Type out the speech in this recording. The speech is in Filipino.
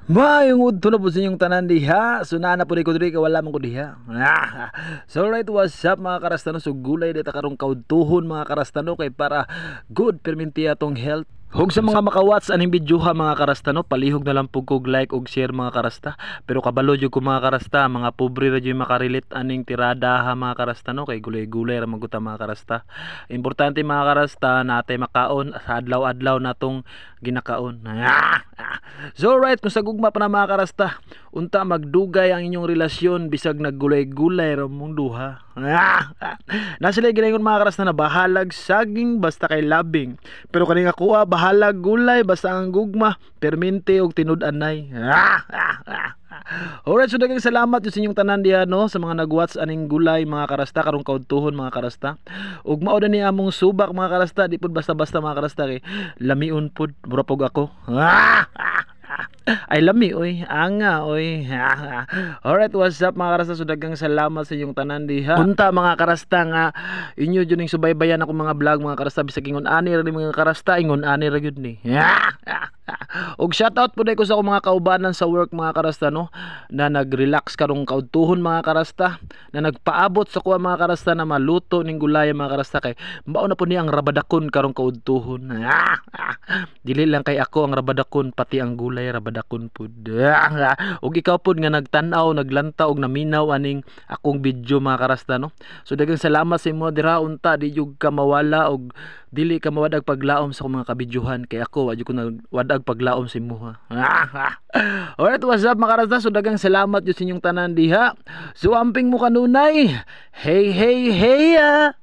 Maayong udto na po sa inyong tanan diha. Sunana po di ko diri wala man ko diha. So right, what's up mga karastano? So gulay dito karong kaudtuhon mga karastano kay para good perminti atong health. Hug sa mga makawats aning video ha mga karasta no, palihog na lang pug kog like ug share mga karasta. Pero kabalo jud ko mga karasta, mga pobre ra jud makarelate aning tirada ha mga karasta no, kay gulay-gulay ra maguta mga karasta. Importante mga karasta natay makaon sa adlaw-adlaw natong ginakaon. So right, kung sa gugma pa na mga karasta, unta magdugay ang inyong relasyon bisag naggulay-gulay ra mong duha. Nasa lay gingon mga karasta na bahalag saging basta kay labing. Pero kani nga kuha bahalag gulay basta ang gugma permente og tinud-anay. Alright, so daghang salamat sa inyong tanan diha no sa mga nagwatch aning gulay mga karasta karong kaudtuhon mga karasta. Ug mao ni among subak mga karasta, di pud basta-basta mga karasta kay lamiun pud mura pug ako. Ay lami oy, anga oy. Alright, what's up mga karasta? So daghang salamat sa inyong tanan diha. Unta mga karasta nga inyo jud ning subaybayan ako mga vlog mga karasta bisag ingon ani ra ni mga karasta ingon ani ra gyud ni. Og shoutout po ko sa akong mga kaubanan sa work mga karasta no, na nag-relax karong kaudtuhon mga karasta, na nagpaabot sa kuha mga karasta na maluto ning gulay mga karasta kay mao na po ni ang rabadakon karong kaudtuhon. Dili lang kay ako ang rabadakon, pati ang gulay rabadakon pud. Og ikaw pud nga nagtan-aw, naglanta og naminaw aning akong video mga karasta no. So daghang salamat sa imo dira, unta di jud ka mawala og dili ka mawadag paglaom sa akong mga kabidyohan kay ako wa jud ko nagwadag paglaom sa imo ha. Alright, what's up mga karasta? So daghang salamat jud sa inyong tanan diha. So amping mo kanunay. Hey hey hey.